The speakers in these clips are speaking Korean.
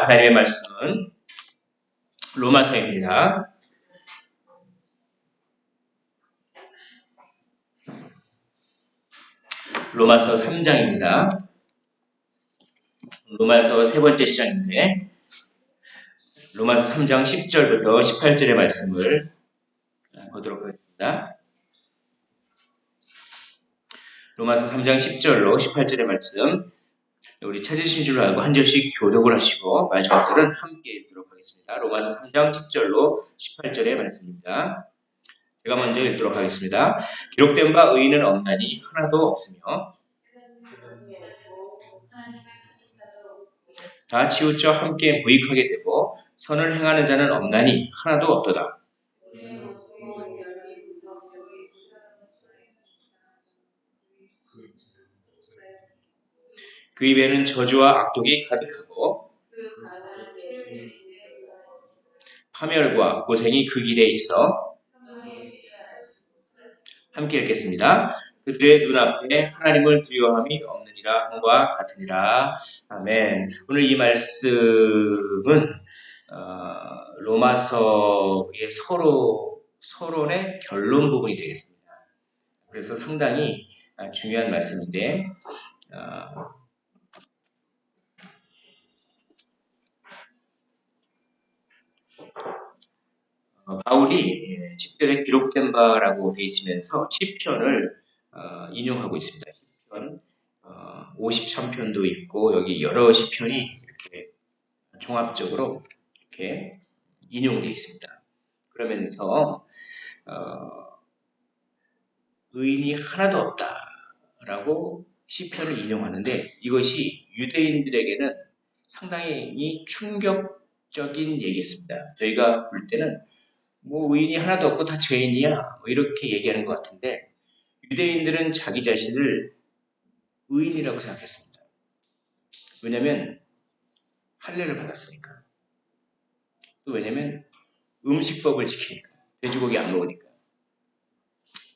하나님의 말씀은 로마서입니다. 로마서 3장입니다. 로마서 세 번째 시장인데 로마서 3장 10절부터 18절의 말씀을 보도록 하겠습니다. 로마서 3장 10절로 18절의 말씀, 우리 찾으신 줄 알고 한 절씩 교독을 하시고 마지막 절은 함께 읽도록 하겠습니다. 로마서 3장 10절로 18절의 말씀입니다. 제가 먼저 읽도록 하겠습니다. 기록된 바 의인은 없나니 하나도 없으며 다 치우쳐 함께 무익하게 되고 선을 행하는 자는 없나니 하나도 없도다. 그 입에는 저주와 악독이 가득하고 파멸과 고생이 그 길에 있어. 함께 읽겠습니다. 그들의 눈앞에 하나님을 두려워함이 없느니라 함과 같으니라. 아멘. 오늘 이 말씀은 로마서의 서론의 결론 부분이 되겠습니다. 그래서 상당히 중요한 말씀인데 바울이 10절에 기록된 바라고 되어 있으면서 시편을 인용하고 있습니다. 시편 53편도 있고 여기 여러 시편이 이렇게 종합적으로 이렇게 인용되어 있습니다. 그러면서 의인이 하나도 없다라고 시편을 인용하는데 이것이 유대인들에게는 상당히 충격적인 얘기였습니다. 저희가 볼 때는 뭐 의인이 하나도 없고 다 죄인이야 뭐 이렇게 얘기하는 것 같은데 유대인들은 자기 자신을 의인이라고 생각했습니다. 왜냐하면 할례를 받았으니까. 또 왜냐하면 음식법을 지키니까. 돼지고기 안 먹으니까.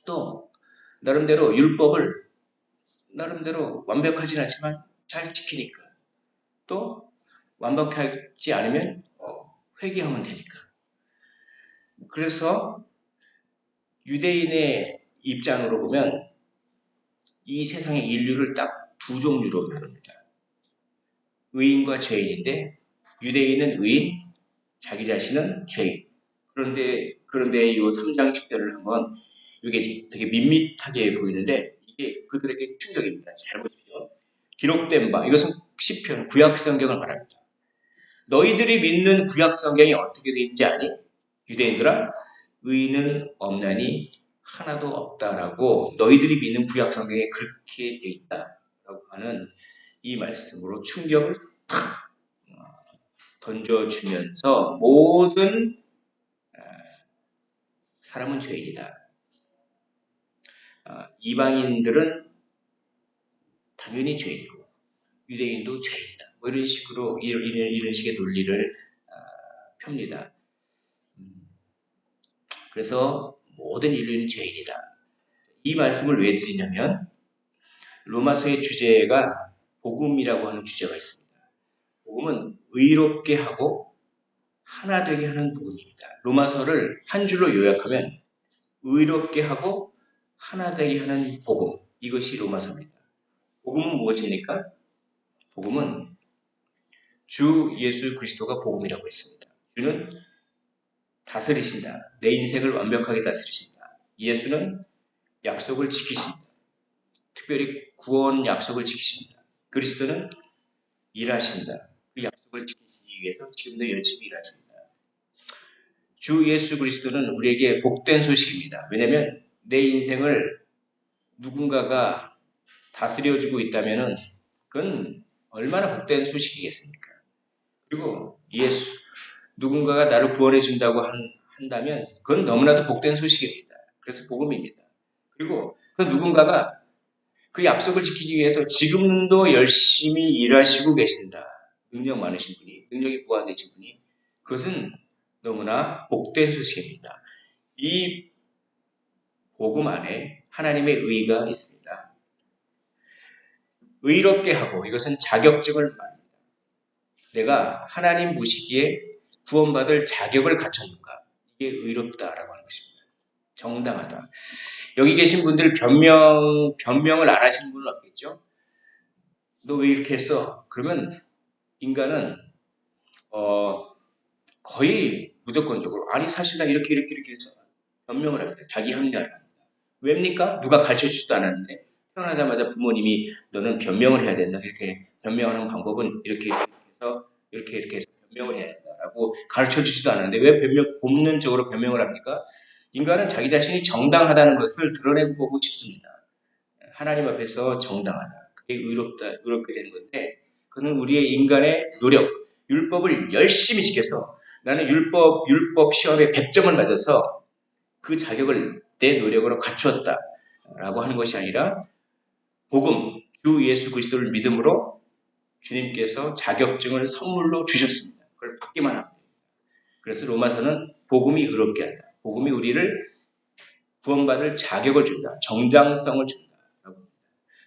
또 나름대로 율법을 나름대로 완벽하진 않지만 잘 지키니까. 또 완벽하지 않으면 회개하면 되니까. 그래서 유대인의 입장으로 보면 이 세상의 인류를 딱 두 종류로 나눕니다. 의인과 죄인인데 유대인은 의인, 자기 자신은 죄인. 그런데 이 3장 10절을 한번 이게 되게 밋밋하게 보이는데 이게 그들에게 충격입니다. 잘 보십시오. 기록된 바, 이것은 시편 구약 성경을 말합니다. 너희들이 믿는 구약 성경이 어떻게 되어 있는지 아니? 유대인들아, 의인은 없나니 하나도 없다라고 너희들이 믿는 구약 성경에 그렇게 되어 있다라고 하는 이 말씀으로 충격을 탁 던져주면서 모든 사람은 죄인이다. 이방인들은 당연히 죄인이고 유대인도 죄인이다. 뭐 이런 식으로 이런 식의 논리를 펴니다. 그래서 모든 인류는 죄인이다. 이 말씀을 왜 드리냐면 로마서의 주제가 복음이라고 하는 주제가 있습니다. 복음은 의롭게 하고 하나 되게 하는 복음입니다. 로마서를 한 줄로 요약하면 의롭게 하고 하나 되게 하는 복음. 이것이 로마서입니다. 복음은 무엇입니까? 복음은 주 예수 그리스도가 복음이라고 했습니다. 주는 다스리신다. 내 인생을 완벽하게 다스리신다. 예수는 약속을 지키신다. 특별히 구원 약속을 지키신다. 그리스도는 일하신다. 그 약속을 지키시기 위해서 지금도 열심히 일하신다. 주 예수 그리스도는 우리에게 복된 소식입니다. 왜냐하면 내 인생을 누군가가 다스려주고 있다면 그건 얼마나 복된 소식이겠습니까? 그리고 누군가가 나를 구원해준다고 한다면 그건 너무나도 복된 소식입니다. 그래서 복음입니다. 그리고 그 누군가가 그 약속을 지키기 위해서 지금도 열심히 일하시고 계신다. 능력 많으신 분이, 능력이 무한되신 분이, 그것은 너무나 복된 소식입니다. 이 복음 안에 하나님의 의가 있습니다. 의롭게 하고, 이것은 자격증을 말합니다. 내가 하나님 보시기에 구원받을 자격을 갖췄는가? 이게 의롭다라고 하는 것입니다. 정당하다. 여기 계신 분들 변명을 안 하시는 분은 없겠죠? 너 왜 이렇게 했어? 그러면 인간은 거의 무조건적으로 아니 사실 나 이렇게 해서 변명을 합니다. 자기 합리화를 합니다. 왜입니까? 누가 가르쳐주지도 않았는데 태어나자마자 부모님이 너는 변명을 해야 된다. 이렇게 변명하는 방법은 이렇게 해서 변명을 해야 된다라고 가르쳐주지도 않았는데 왜 본능적으로 변명을 합니까? 인간은 자기 자신이 정당하다는 것을 드러내고 보고 싶습니다. 하나님 앞에서 정당하다. 그게 의롭게 되는 건데 그는 우리의 인간의 노력, 율법을 열심히 지켜서 나는 율법 시험에 100점을 맞아서 그 자격을 내 노력으로 갖추었다라고 하는 것이 아니라 복음, 주 예수 그리스도를 믿음으로 주님께서 자격증을 선물로 주셨습니다. 그걸 받기만 합니다. 그래서 로마서는 복음이 의롭게 한다. 복음이 우리를 구원받을 자격을 준다. 정당성을 준다.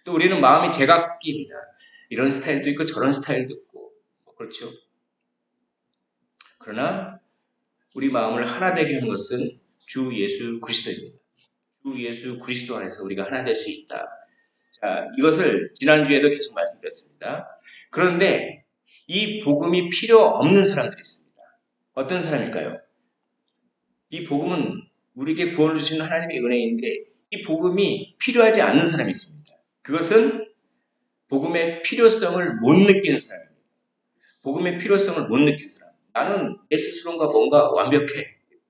또 우리는 마음이 제각기입니다. 이런 스타일도 있고 저런 스타일도 있고 그렇죠. 그러나 우리 마음을 하나 되게 하는 것은 주 예수 그리스도입니다. 주 예수 그리스도 안에서 우리가 하나 될 수 있다. 자, 이것을 지난주에도 계속 말씀드렸습니다. 그런데 이 복음이 필요 없는 사람들이 있습니다. 어떤 사람일까요? 이 복음은 우리에게 구원을 주시는 하나님의 은혜인데 이 복음이 필요하지 않는 사람이 있습니다. 그것은 복음의 필요성을 못 느끼는 사람입니다. 복음의 필요성을 못 느끼는 사람. 나는 내 스스로가 뭔가 완벽해.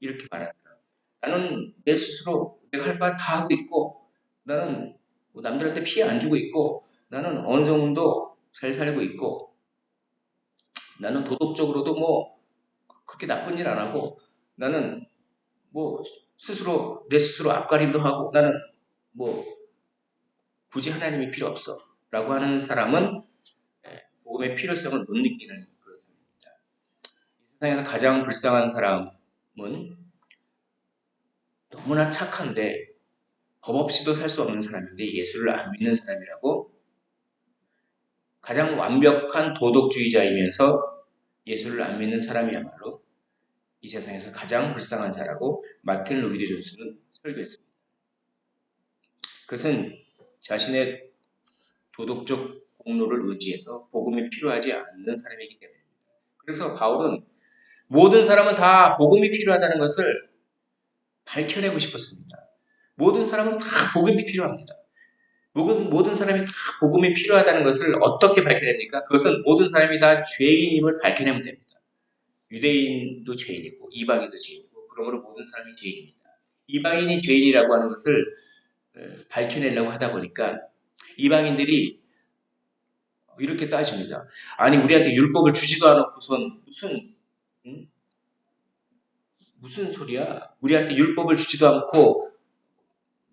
이렇게 말하는 사람. 나는 내 스스로 내가 할 바 다 하고 있고 나는 뭐 남들한테 피해 안 주고 있고 나는 어느 정도 잘 살고 있고 나는 도덕적으로도 뭐 그렇게 나쁜 일 안 하고 나는 뭐 내 스스로 앞가림도 하고 나는 뭐 굳이 하나님이 필요 없어 라고 하는 사람은 복음의 필요성을 못 느끼는 그런 사람입니다. 이 세상에서 가장 불쌍한 사람은 너무나 착한데 법 없이도 살 수 없는 사람인데 예수를 안 믿는 사람이라고 가장 완벽한 도덕주의자이면서 예수를 안 믿는 사람이야말로 이 세상에서 가장 불쌍한 자라고 마틴 로이드 존스는 설교했습니다. 그것은 자신의 도덕적 공로를 의지해서 복음이 필요하지 않는 사람이기 때문입니다. 그래서 바울은 모든 사람은 다 복음이 필요하다는 것을 밝혀내고 싶었습니다. 모든 사람은 다 복음이 필요합니다. 모든 사람이 다 복음이 필요하다는 것을 어떻게 밝혀냅니까? 그것은 모든 사람이 다 죄인임을 밝혀내면 됩니다. 유대인도 죄인이고 이방인도 죄인이고 그러므로 모든 사람이 죄인입니다. 이방인이 죄인이라고 하는 것을 밝혀내려고 하다 보니까 이방인들이 이렇게 따집니다. 아니 우리한테 율법을 주지도 않았고선 무슨 소리야? 우리한테 율법을 주지도 않고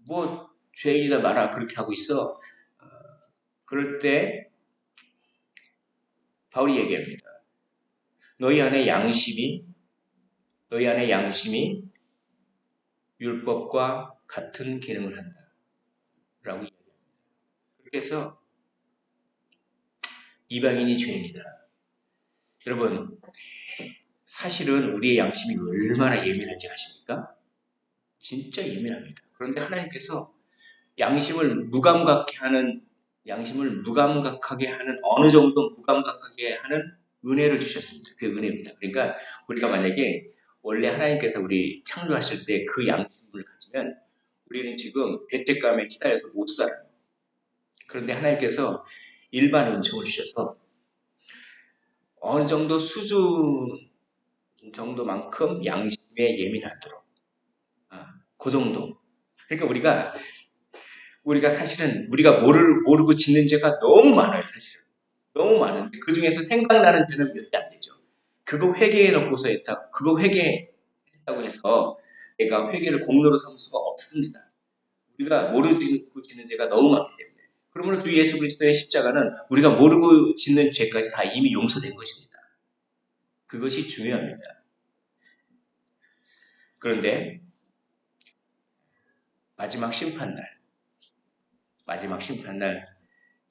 뭐 죄인이다 마라 그렇게 하고 있어. 그럴 때 바울이 얘기합니다. 너희 안에 양심이 율법과 같은 기능을 한다. 라고 얘기합니다. 그렇게 해서 이방인이 죄인이다. 여러분 사실은 우리의 양심이 얼마나 예민한지 아십니까? 진짜 예민합니다. 그런데 하나님께서 양심을 무감각하게 하는 어느 정도 무감각하게 하는 은혜를 주셨습니다. 그 은혜입니다. 그러니까 우리가 만약에 원래 하나님께서 우리 창조하실 때 그 양심을 가지면 우리는 지금 죄책감에 시달려서 못 살아요. 그런데 하나님께서 일반 은총을 주셔서 어느 정도 수준 정도만큼 양심에 예민하도록 그 정도. 그러니까 우리가 사실은 우리가 모르고 짓는 죄가 너무 많아요. 사실은 너무 많은데 그 중에서 생각나는 죄는 몇 개 안 되죠. 그거 회개해 놓고서 그거 회개했다고 해서 내가 회개를 공로로 삼을 수가 없습니다. 우리가 모르고 짓는 죄가 너무 많기 때문에. 그러므로 주 예수 그리스도의 십자가는 우리가 모르고 짓는 죄까지 다 이미 용서된 것입니다. 그것이 중요합니다. 그런데 마지막 심판날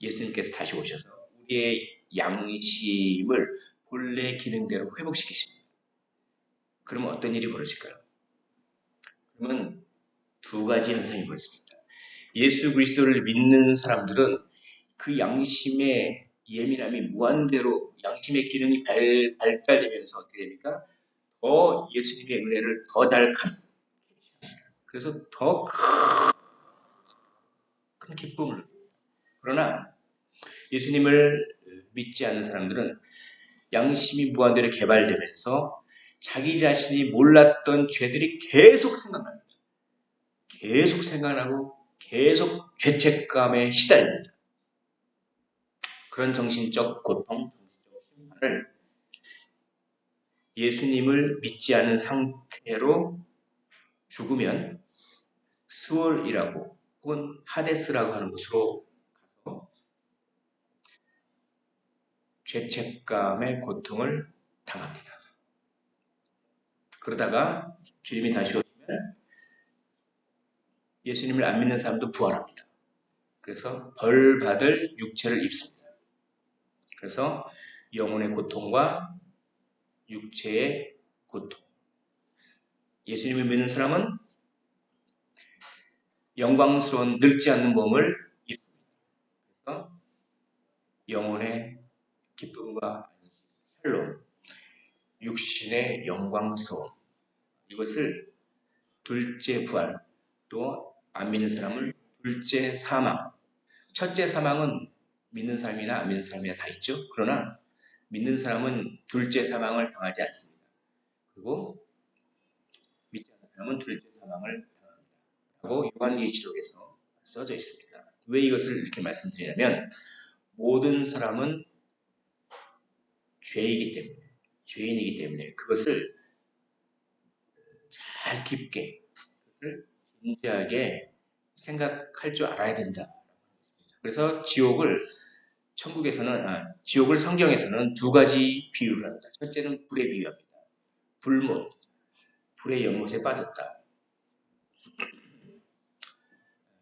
예수님께서 다시 오셔서 우리의 양심을 본래 기능대로 회복시키십니다. 그러면 어떤 일이 벌어질까요? 그러면 두 가지 현상이 벌어집니다. 예수 그리스도를 믿는 사람들은 그 양심의 예민함이 무한대로 양심의 기능이 발달되면서 어떻게 됩니까? 더 예수님의 은혜를 더 잘 그래서 더 큰 기쁨을 누립니다. 그러나 예수님을 믿지 않는 사람들은 양심이 무한대로 개발되면서 자기 자신이 몰랐던 죄들이 계속 생각납니다. 계속 생각나고 계속 죄책감에 시달립니다. 그런 정신적 고통, 정신적 심판을 예수님을 믿지 않은 상태로 죽으면 수월이라고 혹은 하데스라고 하는 곳으로 가서 죄책감의 고통을 당합니다. 그러다가 주님이 다시 오시면 예수님을 안 믿는 사람도 부활합니다. 그래서 벌 받을 육체를 입습니다. 그래서 영혼의 고통과 육체의 고통. 예수님을 믿는 사람은 영광스러운 늙지 않는 몸을 입습니다. 그래서 영혼의 기쁨과 샬롬, 육신의 영광스러움. 이것을 둘째 부활, 또 안 믿는 사람은 둘째 사망. 첫째 사망은 믿는 사람이나 안 믿는 사람이나 다 있죠. 그러나 믿는 사람은 둘째 사망을 당하지 않습니다. 그리고 믿지 않는 사람은 둘째 사망을 당합니다. 라고 요한계시록에서 써져 있습니다. 왜 이것을 이렇게 말씀드리냐면 모든 사람은 죄인이기 때문에 그것을 잘 깊게 그것을 진지하게 생각할 줄 알아야 된다. 그래서 지옥을 성경에서는 두 가지 비유를 합니다. 첫째는 불에 비유합니다. 불못, 불의 연못에 빠졌다.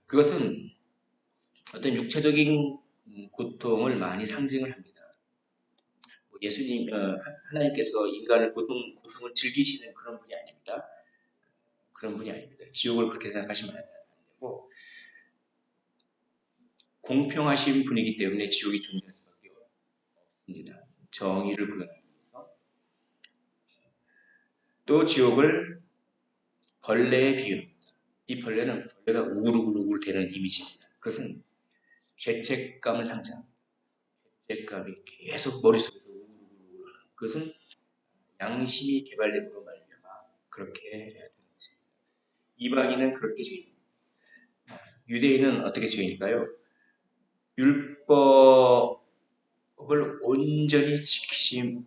그것은 어떤 육체적인 고통을 많이 상징을 합니다. 예수님, 하나님께서 인간을 고통을 즐기시는 그런 분이 아닙니다. 그런 분이 아닙니다. 지옥을 그렇게 생각하시면 안 되고 공평하신 분이기 때문에 지옥이 존재할 수밖에 없습니다. 정의를 구현하기 위해서. 또 지옥을 벌레에 비유합니다. 이 벌레는 벌레가 우글우글 되는 이미지입니다. 그것은 죄책감을 상징합니다. 죄책감이 계속 머릿속에서 우글우글 하는 그것은 양심이 개발됨으로 말미암아 그렇게 되는 것입니다. 이방인은 그렇게 죄인입니다. 유대인은 어떻게 죄인일까요? 율법을 온전히 지키지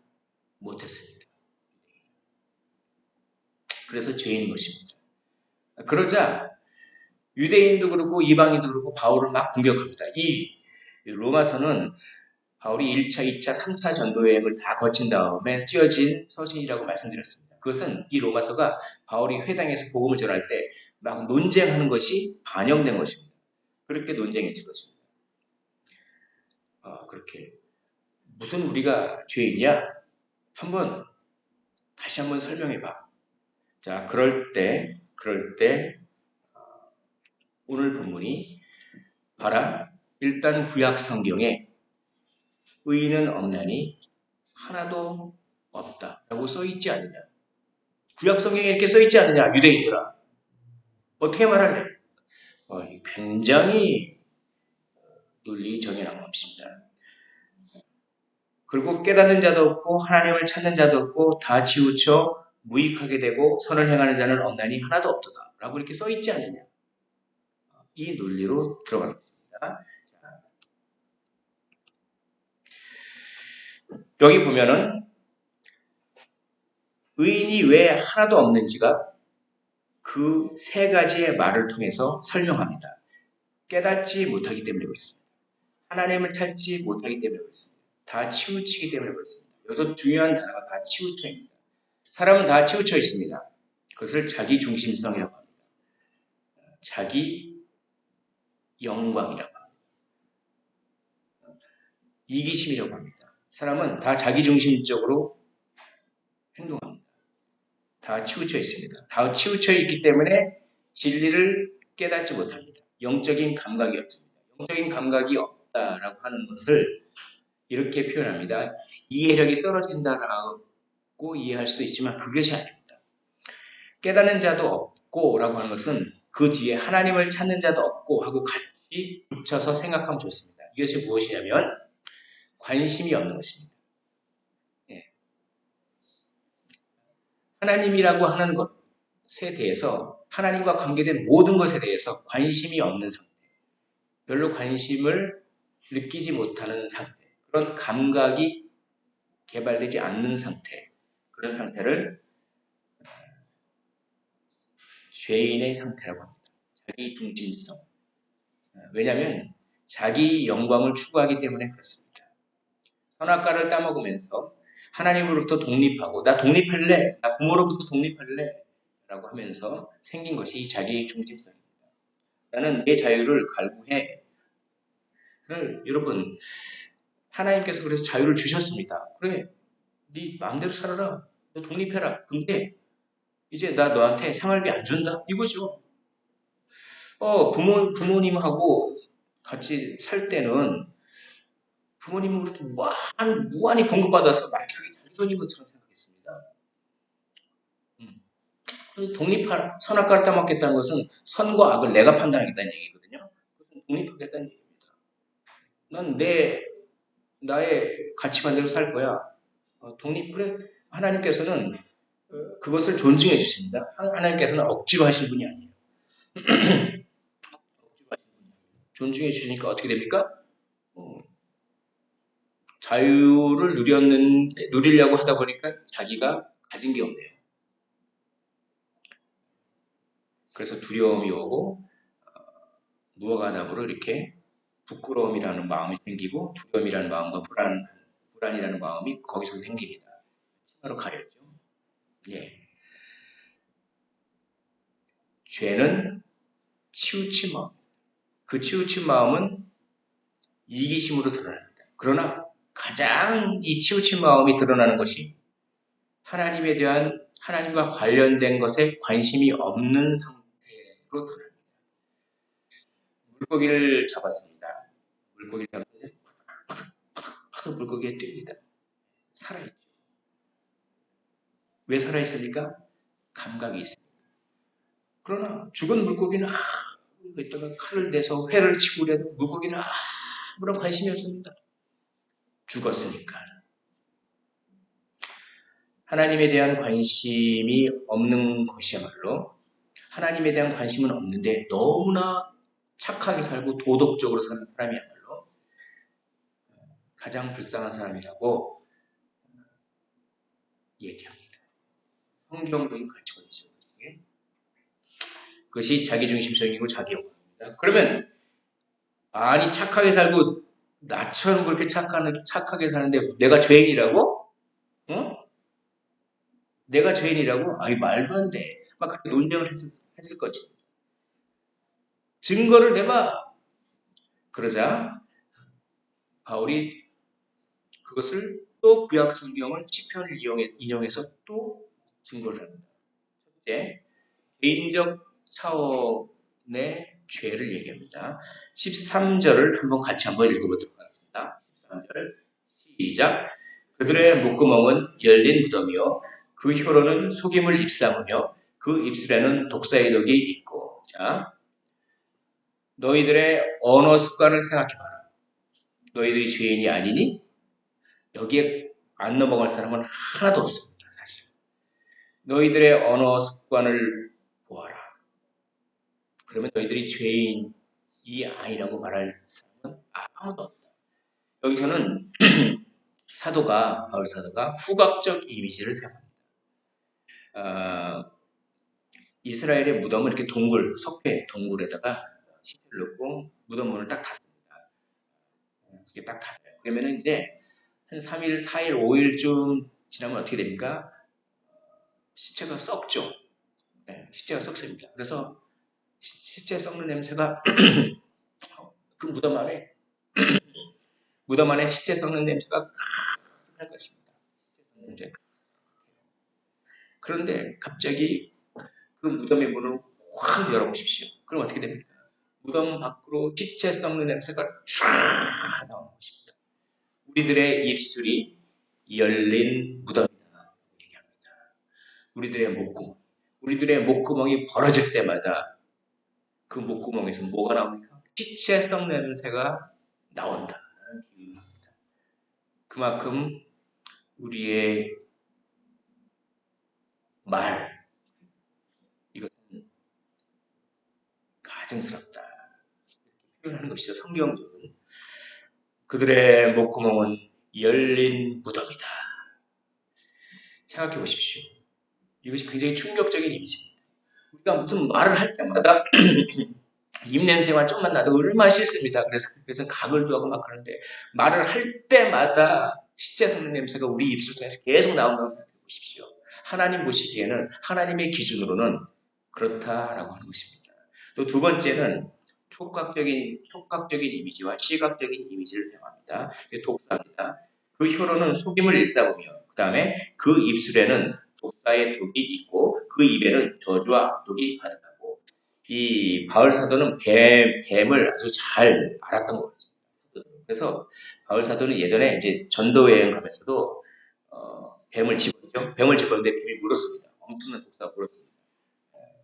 못했습니다. 그래서 죄인인 것입니다. 그러자 유대인도 그렇고 이방인도 그렇고 바울을 막 공격합니다. 이 로마서는 바울이 1차, 2차, 3차 전도 여행을 다 거친 다음에 쓰여진 서신이라고 말씀드렸습니다. 그것은 이 로마서가 바울이 회당에서 복음을 전할 때 막 논쟁하는 것이 반영된 것입니다. 그렇게 논쟁했을 것입니다. 그렇게 무슨 우리가 죄인이야? 다시 한번 설명해봐. 자, 그럴 때 오늘 본문이 봐라. 일단 구약 성경에 의인은 없나니 하나도 없다라고 써있지 않느냐. 구약 성경에 이렇게 써있지 않느냐. 유대인들아. 어떻게 말할래? 굉장히 논리 정연한 없습니다. 그리고 깨닫는 자도 없고 하나님을 찾는 자도 없고 다 치우쳐 무익하게 되고 선을 행하는 자는 없나니 하나도 없도다. 라고 이렇게 써있지 않느냐. 이 논리로 들어가겠습니다. 여기 보면은 의인이 왜 하나도 없는지가 그 세 가지의 말을 통해서 설명합니다. 깨닫지 못하기 때문에 그렇습니다. 하나님을 찾지 못하기 때문에 그렇습니다. 다 치우치기 때문에 그렇습니다. 여기서 중요한 단어가 다 치우쳐입니다. 사람은 다 치우쳐 있습니다. 그것을 자기 중심성이라고 합니다. 자기 영광이라고 합니다. 이기심이라고 합니다. 사람은 다 자기중심적으로 행동합니다. 다 치우쳐 있습니다. 다 치우쳐 있기 때문에 진리를 깨닫지 못합니다. 영적인 감각이 없습니다. 영적인 감각이 없다라고 하는 것을 이렇게 표현합니다. 이해력이 떨어진다라고 이해할 수도 있지만 그것이 아닙니다. 깨닫는 자도 없고 라고 하는 것은 그 뒤에 하나님을 찾는 자도 없고 하고 같이 붙여서 생각하면 좋습니다. 이것이 무엇이냐면 관심이 없는 것입니다. 예. 하나님이라고 하는 것에 대해서 하나님과 관계된 모든 것에 대해서 관심이 없는 상태, 별로 관심을 느끼지 못하는 상태, 그런 감각이 개발되지 않는 상태, 그런 상태를 죄인의 상태라고 합니다. 자기 중심성. 왜냐하면 자기 영광을 추구하기 때문에 그렇습니다. 선악과를 따먹으면서 하나님으로부터 독립하고 나 독립할래, 나 부모로부터 독립할래 라고 하면서 생긴 것이 자기 중심성입니다. 나는 내 자유를 갈구해. 여러분, 하나님께서 그래서 자유를 주셨습니다. 그래, 네 마음대로 살아라. 너 독립해라. 근데 이제 나 너한테 생활비 안 준다? 이거죠. 부모님하고 같이 살 때는 부모님으로부터 무한히 공급받아서 마치 그게 자기 돈인 것처럼 생각했습니다. 선악과를 따먹겠다는 것은 선과 악을 내가 판단하겠다는 얘기거든요. 독립하겠다는 얘기입니다. 난 나의 가치관대로 살 거야. 그래. 하나님께서는 그것을 존중해 주십니다. 하나님께서는 억지로 하실 분이 아니에요. 존중해 주시니까 어떻게 됩니까? 자유를 누리려고 하다 보니까 자기가 가진 게 없네요. 그래서 두려움이 오고 무화과나무로 이렇게 부끄러움이라는 마음이 생기고 두려움이라는 마음과 불안이라는 마음이 거기서 생깁니다. 치마로 가렸죠. 예. 죄는 치우친 마음. 그 치우친 마음은 이기심으로 드러납니다. 그러나 가장 이 치우친 마음이 드러나는 것이 하나님과 관련된 것에 관심이 없는 상태로 드러납니다. 물고기를 잡았습니다. 물고기를 잡았는데 물고기가 뜁니다. 살아있죠. 왜 살아있습니까? 감각이 있습니다. 그러나 죽은 물고기는 이따가 칼을 대서 회를 치고 그래도 물고기는 아무런 관심이 없습니다. 죽었으니까. 하나님에 대한 관심이 없는 것이야말로 하나님에 대한 관심은 없는데 너무나 착하게 살고 도덕적으로 사는 사람이야말로 가장 불쌍한 사람이라고 얘기합니다. 성경적인 가치관이죠. 그것이 자기중심성이고 자기영광입니다. 그러면 착하게 살고 나처럼 그렇게 착하게 사는데 내가 죄인이라고? 내가 죄인이라고? 말도 안 돼. 막 그렇게 논쟁을 했을 거지. 증거를 내봐. 그러자 바울이 그것을 또 구약 성경을 시편을 인용해서 또 증거를 합니다. 첫째, 개인적 차원의 죄를 얘기합니다. 13절을 같이 한번 읽어보도록 하겠습니다. 13절 시작. 그들의 목구멍은 열린 무덤이요 그 혀로는 속임을 입삼으며 그 입술에는 독사의 독이 있고. 자, 너희들의 언어 습관을 생각해봐라. 너희들이 죄인이 아니니? 여기에 안 넘어갈 사람은 하나도 없습니다. 사실. 너희들의 언어 습관을 보아라. 그러면 너희들이 죄인이 아니라고 말할 사람은 아무도 없다. 여기서는 바울 사도가 후각적 이미지를 사용합니다. 이스라엘의 무덤은 이렇게 석회 동굴에다가 시체를 넣고 무덤 문을 딱 닫습니다. 이렇게 딱 닫아요. 그러면 이제 한 3일, 4일, 5일쯤 지나면 어떻게 됩니까? 시체가 썩죠. 네, 시체가 썩습니다. 그래서 시체 썩는 냄새가 그 무덤 안에 시체 썩는 냄새가 하는 것입니다. 그런데 갑자기 그 무덤의 문을 확 열어보십시오. 그럼 어떻게 됩니까? 무덤 밖으로 시체 썩는 냄새가 쫙 나오는 것입니다. 우리들의 입술이 열린 무덤이다 얘기합니다. 우리들의 목구멍이 벌어질 때마다 그 목구멍에서 뭐가 나옵니까? 시체 썩는 냄새가 나온다. 그만큼 우리의 말, 이것은 가증스럽다. 이렇게 표현하는 것이죠. 성경적은. 그들의 목구멍은 열린 무덤이다. 생각해 보십시오. 이것이 굉장히 충격적인 이미지입니다. 우리가 무슨 말을 할 때마다 입냄새만 좀만 나도 얼마나 싫습니다. 그래서 가글도 하고 막 그러는데 말을 할 때마다 시체 썩는 냄새가 우리 입술 통해서 계속 나온다고 생각해 보십시오. 하나님 보시기에는 하나님의 기준으로는 그렇다라고 하는 것입니다. 또 두 번째는 촉각적인 이미지와 시각적인 이미지를 사용합니다. 독사입니다. 그 혀로는 속임을 일삼으며 그 다음에 그 입술에는 독사의 독이 있고 그 입에는 저주와 악독이 가득하고 이 바울 사도는 뱀을 아주 잘 알았던 것 같습니다. 그래서 바울 사도는 예전에 이제 전도 여행 가면서도 뱀을 집었죠. 뱀을 집었는데 뱀이 물었습니다. 엄청난 독사가 물었습니다.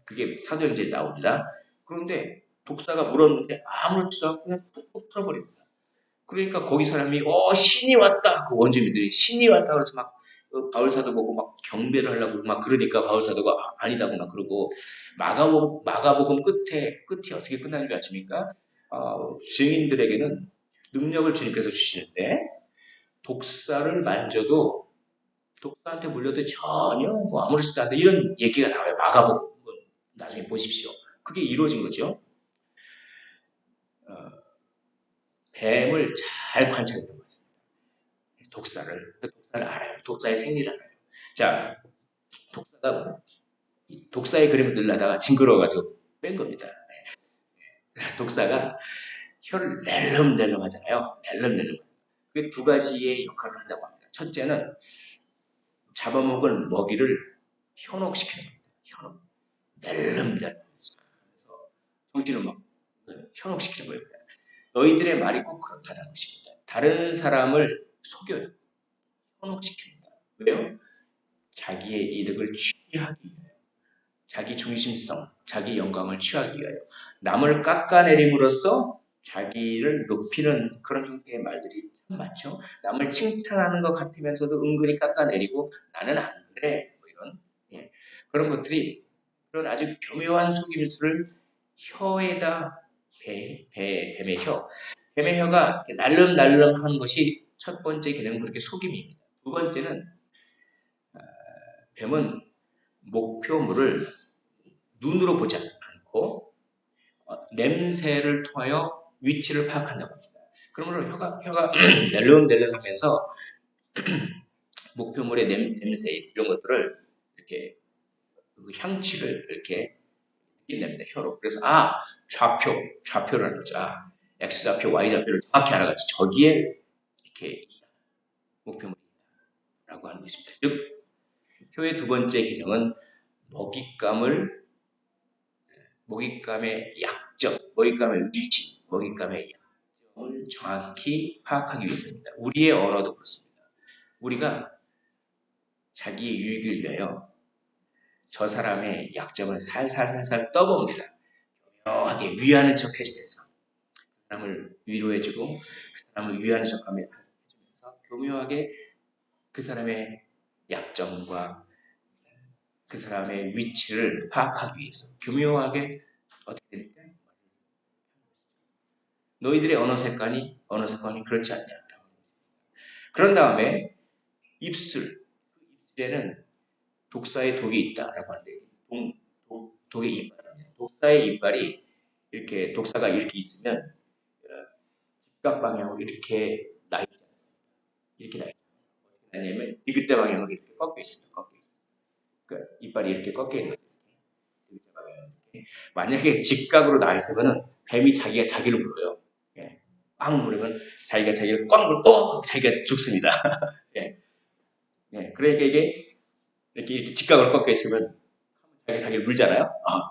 그게 사도행전에 나옵니다. 그런데 독사가 물었는데 아무렇지도 않고 그냥 푹푹 풀어버립니다. 그러니까 거기 사람이 신이 왔다. 그 원주민들이 신이 왔다 그래서 막 바울 사도 보고 막 경배를 하려고 막 그러니까 바울 사도가 아니다고 막 그러고 마가복음 끝이 어떻게 끝나는 줄 아십니까? 증인들에게는 능력을 주님께서 주시는데 독사를 만져도 독사한테 물려도 전혀 아무렇지도 않다 이런 얘기가 나와요. 마가복음 나중에 보십시오. 그게 이루어진 거죠. 뱀을 잘 관찰했던 것 같습니다. 독사를 알아요. 독사의 생리를 알아요. 자, 독사의 그림을 들라다가 징그러워가지고 뺀 겁니다. 독사가 혀를 낼름낼름 하잖아요. 낼름낼름. 그게 두 가지의 역할을 한다고 합니다. 첫째는 잡아먹을 먹이를 현혹시키는 겁니다. 현혹. 낼름낼름. 그래서 정신을 막 현혹시키는 겁니다. 너희들의 말이 꼭 그렇다는 것입니다. 다른 사람을 속여요. 현혹시킵니다. 왜요? 자기의 이득을 취하기 위하여. 자기 중심성, 자기 영광을 취하기 위하여. 남을 깎아내림으로써 자기를 높이는 그런 형태의 말들이 참 많죠. 남을 칭찬하는 것 같으면서도 은근히 깎아내리고 나는 안 그래. 뭐 이런 그런 것들이 그런 아주 교묘한 속임수를 혀에다 뱀의 혀. 뱀의 혀가 날름날름 하는 것이 첫 번째 기능은 그렇게 속임입니다. 두 번째는 뱀은 목표물을 눈으로 보지 않고 냄새를 통하여 위치를 파악한다고 합니다. 그러므로 혀가 낼름낼름 하면서 목표물의 냄새 이런 것들을 이렇게 그 향취를 이렇게 느낀답니다. 혀로. 그래서 좌표라는 거죠. X좌표, Y좌표를 정확히 알아가지고 저기에 이렇게 목표물이라고 하는 것입니다. 즉 혀의 두 번째 기능은 먹잇감의 약점, 먹잇감의 위치, 먹잇감의 약점을 정확히 파악하기 위해서입니다. 우리의 언어도 그렇습니다. 우리가 자기의 유익을 위하여 저 사람의 약점을 살살살살 떠봅니다. 교묘하게 위하는 척 해주면서 그 사람을 위로해주고 그 사람을 위하는 척 해주면서 교묘하게 그 사람의 약점과 그 사람의 위치를 파악하기 위해서 교묘하게 어떻게 됩니까? 너희들의 언어 습관이 그렇지 않냐. 그런 다음에 입술에는 독사의 독이 있다라고 하는데 독의 이빨입니다. 독사의 이빨이 이렇게 독사가 이렇게 있으면 직각 방향으로 이렇게 나 있지 않습니까? 이렇게 나 있죠. 왜냐하면 디귿자 방향으로 이렇게 꺾여 있습니다. 그러니까 이빨이 이렇게 꺾여 있는 거죠. 만약에 직각으로 나 있으면은 뱀이 자기가 자기를 불어요. 꽉 물으면 자기가 자기를 꽉 물고 자기가 죽습니다. 예. 예. 그러니까 이게 이렇게 직각으로 꺾여 있으면 자기가 자기를 물잖아요.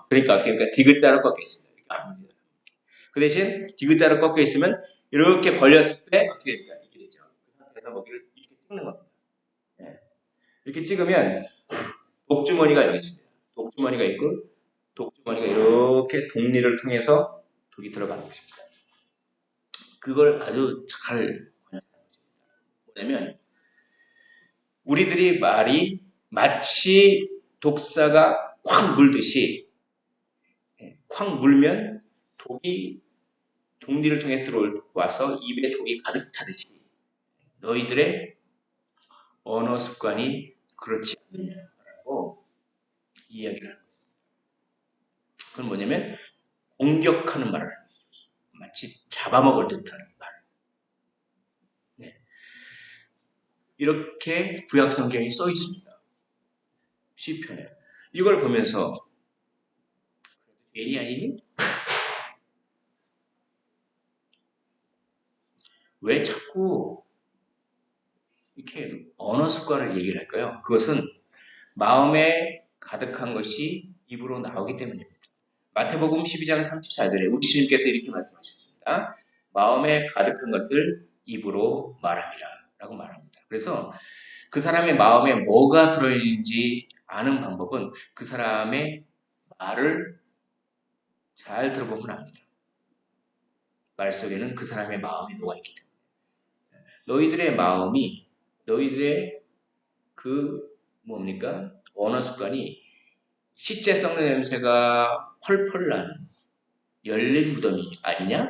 그러니까 어떻게 합니까? 디귿자로 꺾여 있습니다. 그 대신 디귿자로 꺾여 있으면 이렇게 벌렸을 때 어떻게 됩니까? 이게 되죠. 그 상태에서 먹이를 이렇게 찍는 겁니다. 예. 이렇게 찍으면 독주머니가 여기 있습니다. 독주머니가 있고 독주머니가 이렇게 독리를 통해서 독이 들어가는 것입니다. 그걸 아주 잘 관찰하는 것입니다. 뭐냐면 우리들이 말이 마치 독사가 콱 물듯이 콱 물면 독이 독리를 통해서 들어와서 입에 독이 가득 차듯이 너희들의 언어 습관이 그렇지 않느냐라고 이야기를 합니다. 그건 뭐냐면 공격하는 말을 합니다. 마치 잡아먹을 듯한 말. 네. 이렇게 구약 성경이 써 있습니다. 시편에. 이걸 보면서 죄인이 아니니? 왜 자꾸 이렇게 언어 습관을 얘기를 할까요? 그것은 마음에 가득한 것이 입으로 나오기 때문입니다. 마태복음 12장 34절에 우리 주님께서 이렇게 말씀하셨습니다. 마음에 가득한 것을 입으로 말합니다. 라고 말합니다. 그래서 그 사람의 마음에 뭐가 들어있는지 아는 방법은 그 사람의 말을 잘 들어보면 압니다. 말 속에는 그 사람의 마음이 녹아있기 때문에. 너희들의 마음이, 너희들의 언어 습관이 시체 썩는 냄새가 펄펄 나는 열린 무덤이 아니냐?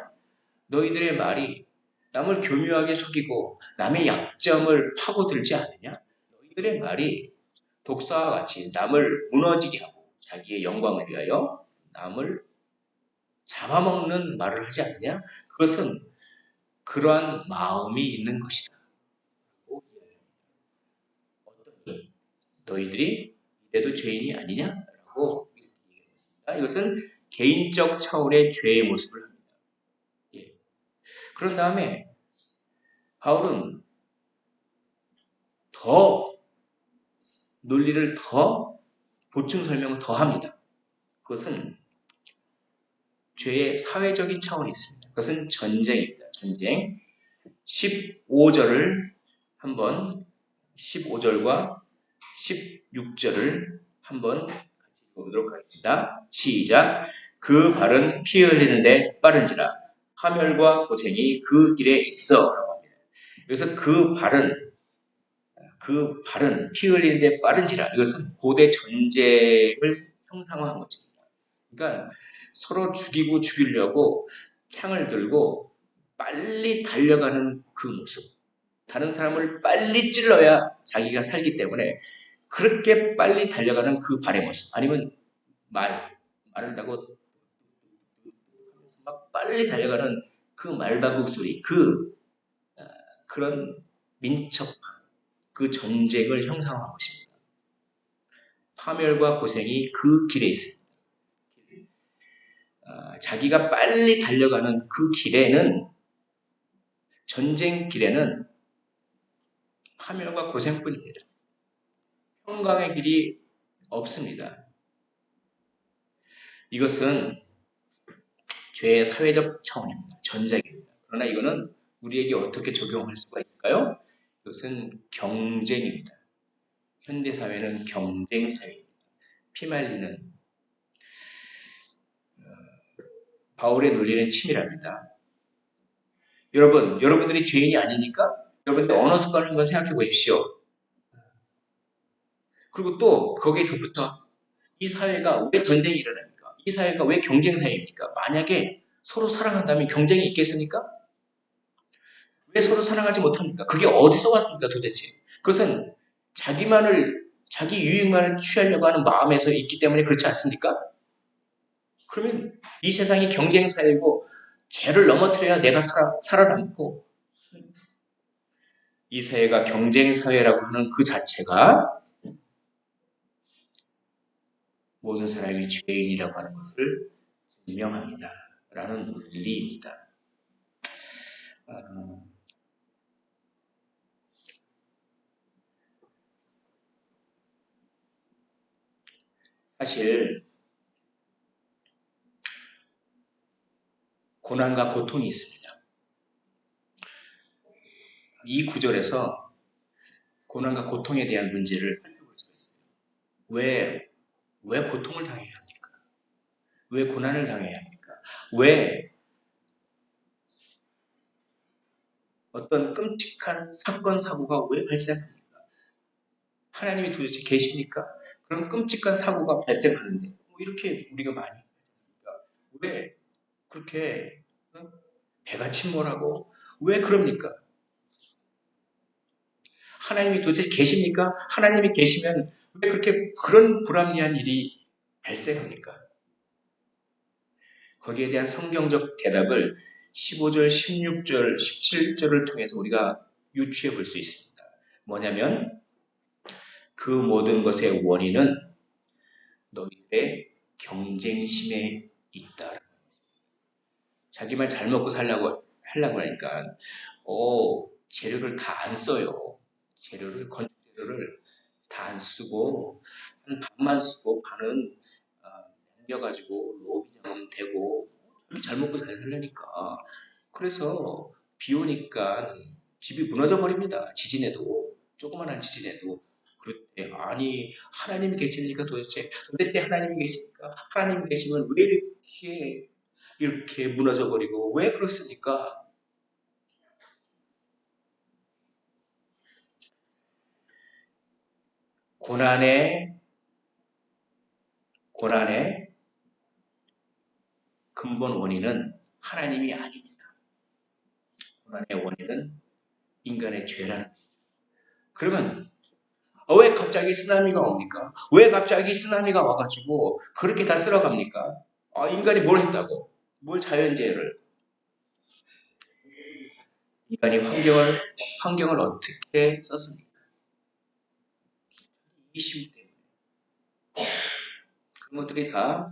너희들의 말이 남을 교묘하게 속이고 남의 약점을 파고들지 않느냐? 너희들의 말이 독사와 같이 남을 무너지게 하고 자기의 영광을 위하여 남을 잡아먹는 말을 하지 않느냐? 그것은 그러한 마음이 있는 것이다. 너희들이 이래도 죄인이 아니냐라고 얘기합니다. 이것은 개인적 차원의 죄의 모습을 합니다. 예. 그런 다음에 바울은 더 논리를 더 보충 설명을 더 합니다. 그것은 죄의 사회적인 차원이 있습니다. 그것은 전쟁입니다. 전쟁. 15절을 한번 15절과 16절을 한번 같이 보도록 하겠습니다. 시작. 그 발은 피 흘리는데 빠른지라 파멸과 고생이 그 길에 있어 라고 합니다. 여기서 그 발은 피 흘리는데 빠른지라 이것은 고대 전쟁을 형상화한 것입니다. 그러니까 서로 죽이려고 창을 들고 빨리 달려가는 그 모습. 다른 사람을 빨리 찔러야 자기가 살기 때문에 그렇게 빨리 달려가는 그 발의 모습. 아니면 말을 타고 막 빨리 달려가는 그 말바구 소리. 그런 민첩함. 그 전쟁을 형상화한 것입니다. 파멸과 고생이 그 길에 있습니다. 자기가 빨리 달려가는 그 길에는 전쟁 길에는 파멸과 고생뿐입니다. 평강의 길이 없습니다. 이것은 죄의 사회적 차원입니다. 전쟁입니다. 그러나 이거는 우리에게 어떻게 적용할 수가 있을까요? 이것은 경쟁입니다. 현대사회는 경쟁사회입니다. 피말리는 바울의 논리는 치밀합니다. 여러분들이 죄인이 아니니까 여러분들 언어 습관을 한번 생각해 보십시오. 그리고 또 거기에 덧붙여 이 사회가 왜 전쟁이 일어납니까? 이 사회가 왜 경쟁사회입니까? 만약에 서로 사랑한다면 경쟁이 있겠습니까? 왜 서로 사랑하지 못합니까? 그게 어디서 왔습니까 도대체? 그것은 자기 유익만을 취하려고 하는 마음에서 있기 때문에 그렇지 않습니까? 그러면 이 세상이 경쟁사회고 죄를 넘어뜨려야 내가 살아남고 이 사회가 경쟁사회라고 하는 그 자체가 모든 사람이 죄인이라고 하는 것을 증명합니다. 라는 논리입니다. 어, 사실 고난과 고통이 있습니다. 이 구절에서 고난과 고통에 대한 문제를 살펴볼 수 있어요. 왜 고통을 당해야 합니까? 왜 고난을 당해야 합니까? 왜 어떤 끔찍한 사건, 사고가 왜 발생합니까? 하나님이 도대체 계십니까? 그런 끔찍한 사고가 발생하는데 뭐 이렇게 우리가 많이 하지 않습니까? 왜 그렇게 배가 침몰하고 왜 그럽니까? 하나님이 도대체 계십니까? 하나님이 계시면 왜 그렇게 그런 불합리한 일이 발생합니까? 거기에 대한 성경적 대답을 15절, 16절, 17절을 통해서 우리가 유추해 볼 수 있습니다. 뭐냐면 그 모든 것의 원인은 너희들의 경쟁심에 있다. 자기만 잘 먹고 살려고 하려고 하니까 재료를 다 안 써요. 건축 재료를 다 안 쓰고 한 반만 쓰고 반은 남겨가지고 로비장하면 되고 잘 먹고 잘 살려니까 그래서 비 오니까 집이 무너져 버립니다. 지진에도 조그만한 지진에도 그렇대. 아니 하나님이 계십니까 도대체 하나님이 계십니까? 하나님이 계시면 왜 이렇게 무너져 버리고 왜 그렇습니까? 고난의 고난의 근본 원인은 하나님이 아닙니다. 고난의 원인은 인간의 죄라는 거죠. 그러면 왜 갑자기 쓰나미가 옵니까? 왜 갑자기 쓰나미가 와가지고 그렇게 다 쓸어갑니까? 인간이 뭘 했다고? 뭘 자연재해를? 인간이 환경을 어떻게 썼습니까? 이심 때문에. 그런 것들이 다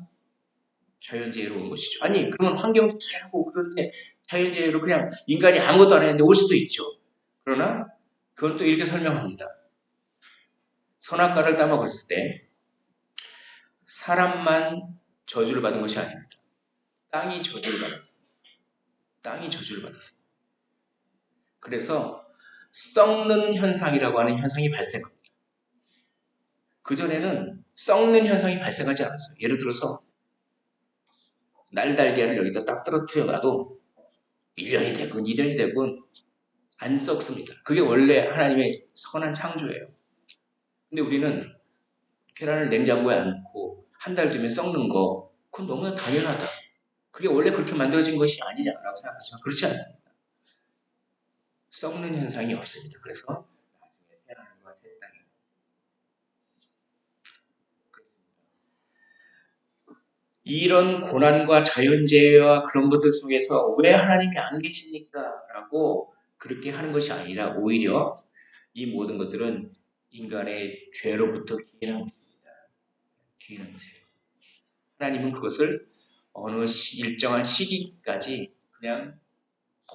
자연재해로 온 것이죠. 아니, 그러면 환경도 잘하고 그런데 자연재해로 그냥 인간이 아무것도 안 했는데 올 수도 있죠. 그러나 그건 또 이렇게 설명합니다. 선악과를 따먹었을 때 사람만 저주를 받은 것이 아닙니다. 땅이 저주를 받았습니다. 땅이 저주를 받았습니다. 그래서 썩는 현상이라고 하는 현상이 발생합니다. 그전에는 썩는 현상이 발생하지 않았어요. 예를 들어서 날달걀을 여기다 딱 떨어뜨려 놔도 1년이 되건 2년이 되건 안 썩습니다. 그게 원래 하나님의 선한 창조예요. 근데 우리는 계란을 냉장고에 넣고 한 달 뒤면 썩는 거 그건 너무나 당연하다. 그게 원래 그렇게 만들어진 것이 아니냐라고 생각하지만 그렇지 않습니다. 썩는 현상이 없습니다. 그래서 나중에 새하늘과 새 땅이 이런 고난과 자연재해와 그런 것들 속에서 왜 하나님이 안 계십니까? 라고 그렇게 하는 것이 아니라 오히려 이 모든 것들은 인간의 죄로부터 기인한 것입니다. 기인한 것이에요. 하나님은 그것을 어느 일정한 시기까지 그냥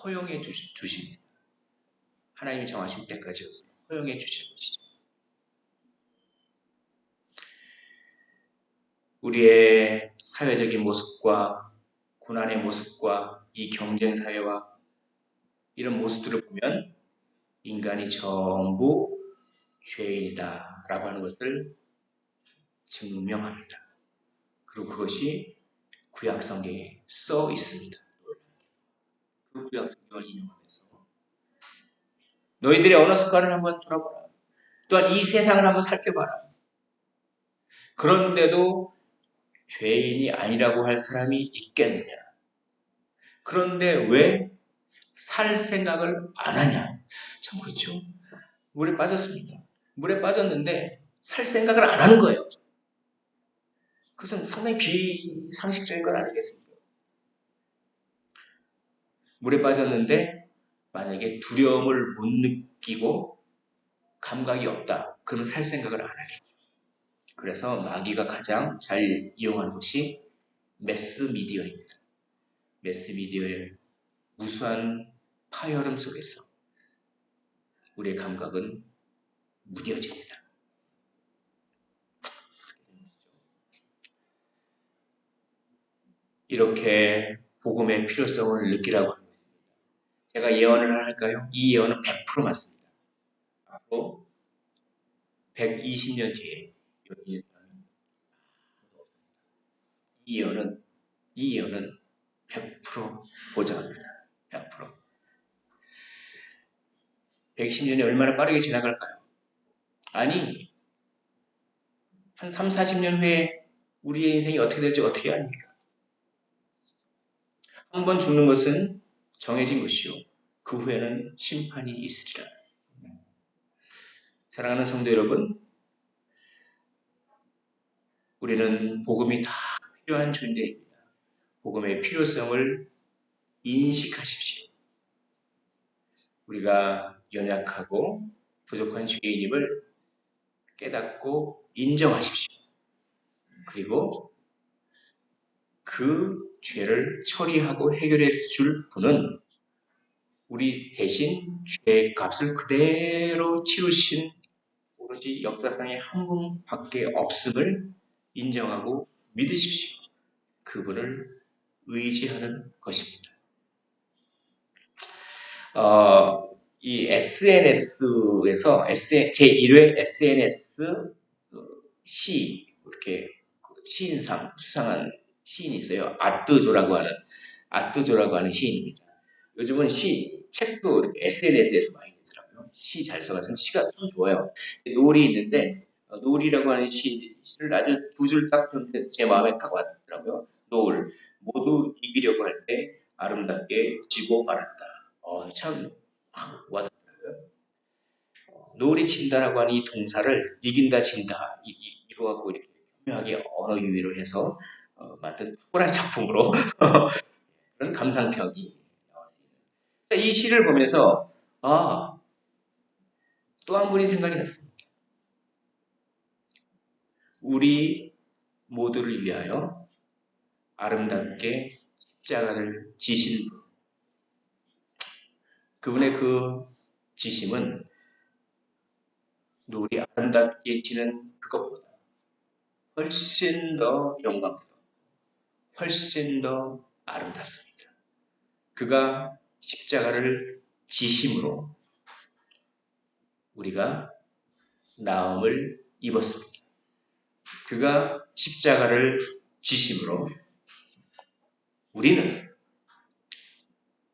허용해 주십니다. 하나님이 정하실 때까지 허용해 주실 것이죠. 우리의 사회적인 모습과 고난의 모습과 이 경쟁 사회와 이런 모습들을 보면 인간이 전부 죄인이다라고 하는 것을 증명합니다. 그리고 그것이 구약 성경에 써 있습니다. 그 구약 성경을 인용하면서 너희들의 언어 습관을 한번 돌아보라. 또한 이 세상을 한번 살펴봐라. 그런데도 죄인이 아니라고 할 사람이 있겠느냐? 그런데 왜 살 생각을 안 하냐? 참 그렇죠. 물에 빠졌습니다. 물에 빠졌는데 살 생각을 안 하는 거예요. 그것은 상당히 비상식적인 건 아니겠습니까? 물에 빠졌는데 만약에 두려움을 못 느끼고 감각이 없다. 그러면 살 생각을 안 하겠죠. 그래서 마귀가 가장 잘 이용하는 것이 매스미디어입니다. 매스미디어의 무수한 파열음 속에서 우리의 감각은 무뎌집니다. 이렇게 복음의 필요성을 느끼라고 합니다. 제가 예언을 할까요? 이 예언은 100% 맞습니다. 앞으로 120년 뒤에 이 예언은 100% 보장합니다. 100%. 110년이 얼마나 빠르게 지나갈까요? 아니, 한 3, 40년 후에 우리의 인생이 어떻게 될지 어떻게 압니까? 한 번 죽는 것은 정해진 것이요. 그 후에는 심판이 있으리라. 사랑하는 성도 여러분, 우리는 복음이 다 필요한 존재입니다. 복음의 필요성을 인식하십시오. 우리가 연약하고 부족한 죄인임을 깨닫고 인정하십시오. 그리고 그 죄를 처리하고 해결해 줄 분은 우리 대신 죄의 값을 그대로 치르신 오로지 역사상의 한 분밖에 없음을 인정하고 믿으십시오. 그분을 의지하는 것입니다. 이 SNS에서 제1회 SNS 시 이렇게 시인상 수상한 시인이 있어요. 아뜨조라고 하는 시인입니다. 요즘은 책도 SNS에서 많이 내더라고요. 시 잘 써가지고 시가 참 좋아요. 노을이 있는데 노을이라고 하는 시를 아주 두 줄 딱 제 마음에 딱 왔더라고요. 노을 모두 이기려고 할 때 아름답게 지고 말았다. 참 와닿더라고요. 노을이 친다라고 하는 이 동사를 이긴다 진다 이거 갖고 이렇게 교묘하게 언어 유희를 해서 만든 탁월한 작품으로 그런 감상평이 나왔습니다. 이 시를 보면서 또 한 분이 생각이 났습니다. 우리 모두를 위하여 아름답게 십자가를 지신 분. 그분의 그 지심은 노을이 아름답게 지는 그것보다 훨씬 더 영광스럽고 훨씬 더 아름답습니다. 그가 십자가를 지심으로 우리가 나음을 입었습니다. 그가 십자가를 지심으로 우리는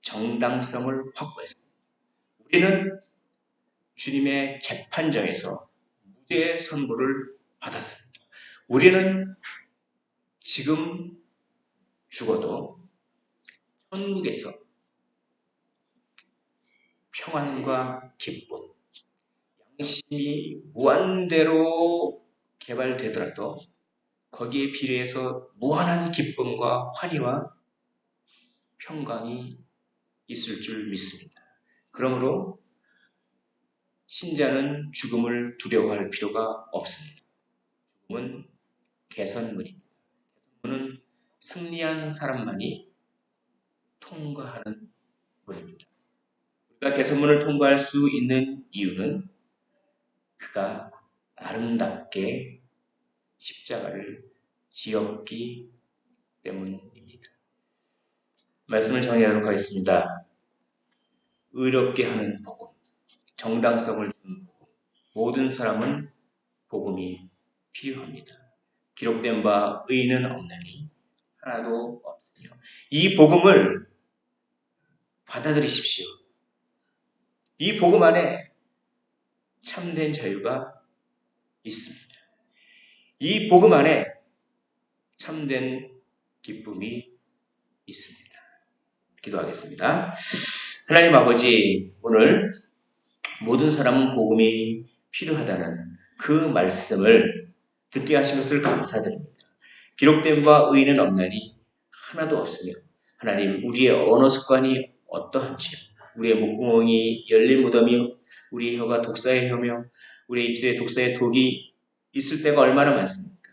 정당성을 확보했습니다. 우리는 주님의 재판정에서 무죄의 선고를 받았습니다. 우리는 지금 죽어도 천국에서 평안과 기쁨, 양심이 무한대로 개발되더라도 거기에 비례해서 무한한 기쁨과 환희와 평강이 있을 줄 믿습니다. 그러므로 신자는 죽음을 두려워할 필요가 없습니다. 죽음은 개선문입니다. 개선문은 승리한 사람만이 통과하는 문입니다. 우리가 개선문을 통과할 수 있는 이유는 그가 아름답게 십자가를 지었기 때문입니다. 말씀을 정리하도록 하겠습니다. 의롭게 하는 복음, 정당성을 주는 복음, 모든 사람은 복음이 필요합니다. 기록된 바 의인은 없나니 하나도 없으며 이 복음을 받아들이십시오. 이 복음 안에 참된 자유가 있습니다. 이 복음 안에 참된 기쁨이 있습니다. 기도하겠습니다. 하나님 아버지, 오늘 모든 사람은 복음이 필요하다는 그 말씀을 듣게 하신 것을 감사드립니다. 기록된 바 의인은 없나니 하나도 없으며 하나님 우리의 언어 습관이 어떠한지요. 우리의 목구멍이 열린 무덤이요. 우리의 혀가 독사의 혀며 우리의 입술에 독사의 독이 있을 때가 얼마나 많습니까?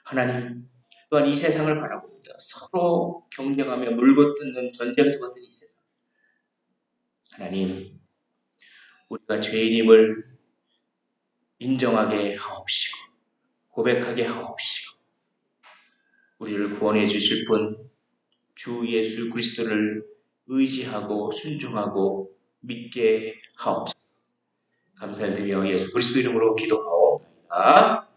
하나님 또한 이 세상을 바라봅니다. 서로 경쟁하며 물고 뜯는 전쟁터 같은 이 세상. 하나님, 우리가 죄인임을 인정하게 하옵시고 고백하게 하옵시고 우리를 구원해 주실 분 주 예수 그리스도를 의지하고 순종하고 믿게 하옵소서. 감사드리며 예수 그리스도 이름으로 기도하옵나이다.